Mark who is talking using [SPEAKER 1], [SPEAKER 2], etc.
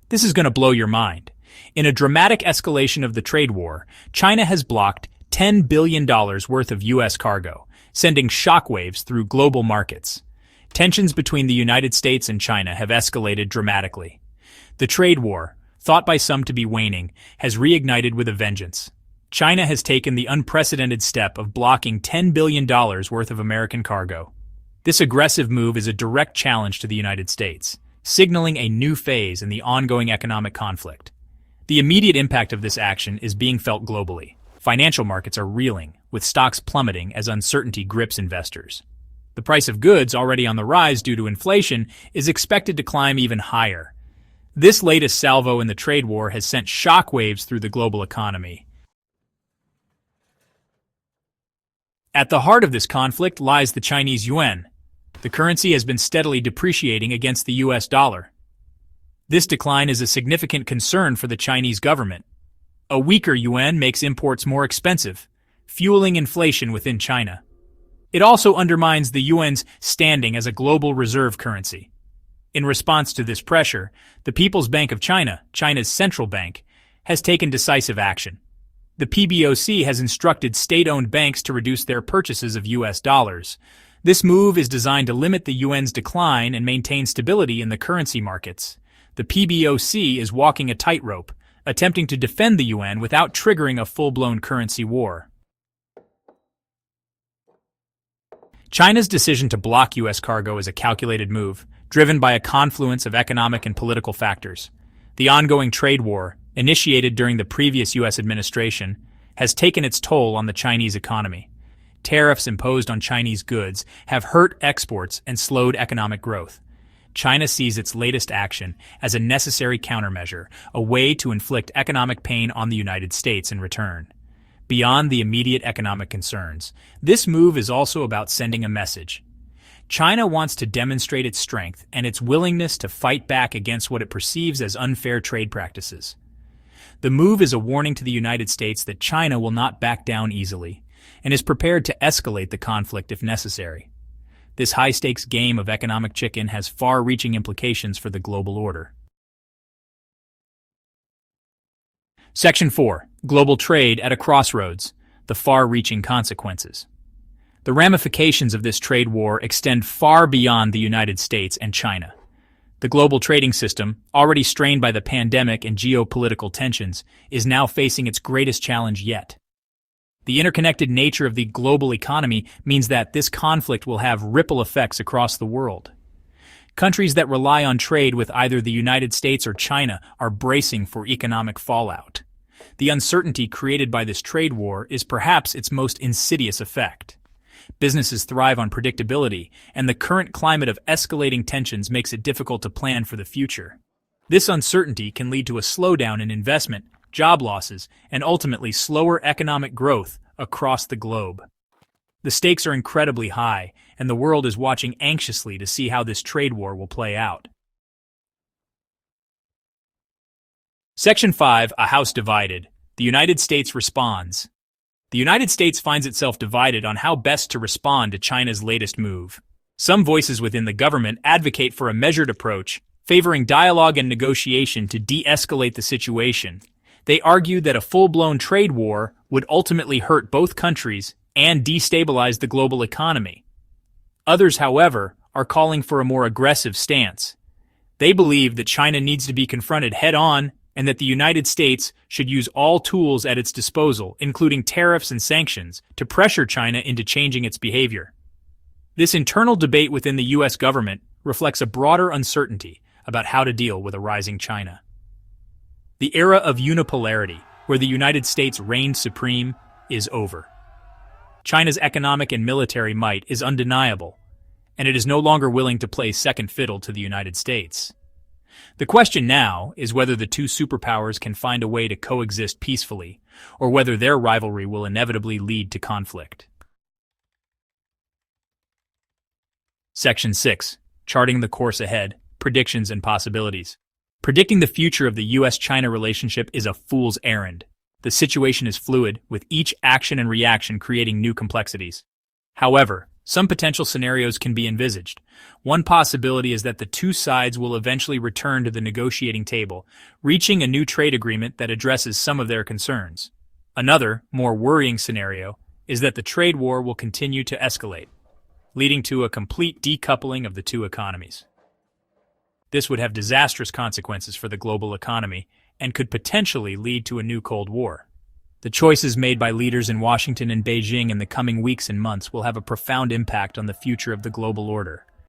[SPEAKER 1] This is going to blow your mind. In a dramatic escalation of the trade war, China has blocked $10 billion worth of U.S. cargo, sending shockwaves through global markets. Tensions between the United States and China have escalated dramatically. The trade war, thought by some to be waning, has reignited with a vengeance. China has taken the unprecedented step of blocking $10 billion worth of American cargo. This aggressive move is a direct challenge to the United States, signaling a new phase in the ongoing economic conflict. The immediate impact of this action is being felt globally. Financial markets are reeling, with stocks plummeting as uncertainty grips investors. The price of goods, already on the rise due to inflation, is expected to climb even higher. This latest salvo in the trade war has sent shockwaves through the global economy. At the heart of this conflict lies the Chinese yuan. The currency has been steadily depreciating against the U.S. dollar. This decline is a significant concern for the Chinese government. A weaker yuan makes imports more expensive, fueling inflation within China. It also undermines the yuan's standing as a global reserve currency. In response to this pressure, the People's Bank of China, China's central bank, has taken decisive action. The PBOC has instructed state-owned banks to reduce their purchases of U.S. dollars. This move is designed to limit the yuan's decline and maintain stability in the currency markets. The PBOC is walking a tightrope, attempting to defend the yuan without triggering a full-blown currency war. China's decision to block U.S. cargo is a calculated move, driven by a confluence of economic and political factors. The ongoing trade war, initiated during the previous U.S. administration, has taken its toll on the Chinese economy. Tariffs imposed on Chinese goods have hurt exports and slowed economic growth. China sees its latest action as a necessary countermeasure, a way to inflict economic pain on the United States in return. Beyond the immediate economic concerns, this move is also about sending a message. China wants to demonstrate its strength and its willingness to fight back against what it perceives as unfair trade practices. The move is a warning to the United States that China will not back down easily, and is prepared to escalate the conflict if necessary. This high-stakes game of economic chicken has far-reaching implications for the global order. Section 4. Global trade at a crossroads, the far-reaching consequences. The ramifications of this trade war extend far beyond the United States and China. The global trading system, already strained by the pandemic and geopolitical tensions, is now facing its greatest challenge yet. The interconnected nature of the global economy means that this conflict will have ripple effects across the world. Countries that rely on trade with either the United States or China are bracing for economic fallout. The uncertainty created by this trade war is perhaps its most insidious effect. Businesses thrive on predictability, and the current climate of escalating tensions makes it difficult to plan for the future. This uncertainty can lead to a slowdown in investment, job losses, and ultimately slower economic growth across the globe. The stakes are incredibly high, and the world is watching anxiously to see how this trade war will play out. Section 5. A House Divided. The United States responds. The United States finds itself divided on how best to respond to China's latest move. Some voices within the government advocate for a measured approach, favoring dialogue and negotiation to de-escalate the situation. They argue that a full-blown trade war would ultimately hurt both countries and destabilize the global economy. Others, however, are calling for a more aggressive stance. They believe that China needs to be confronted head-on and that the United States should use all tools at its disposal, including tariffs and sanctions, to pressure China into changing its behavior. This internal debate within the U.S. government reflects a broader uncertainty about how to deal with a rising China. The era of unipolarity, where the United States reigned supreme, is over. China's economic and military might is undeniable, and it is no longer willing to play second fiddle to the United States. The question now is whether the two superpowers can find a way to coexist peacefully, or whether their rivalry will inevitably lead to conflict. Section 6. Charting the course ahead, predictions and possibilities. Predicting the future of the U.S.-China relationship is a fool's errand. The situation is fluid, with each action and reaction creating new complexities. However, Some potential scenarios can be envisaged. One possibility is that the two sides will eventually return to the negotiating table, reaching a new trade agreement that addresses some of their concerns. Another, more worrying scenario is that the trade war will continue to escalate, leading to a complete decoupling of the two economies. This would have disastrous consequences for the global economy and could potentially lead to a new Cold War. The choices made by leaders in Washington and Beijing in the coming weeks and months will have a profound impact on the future of the global order.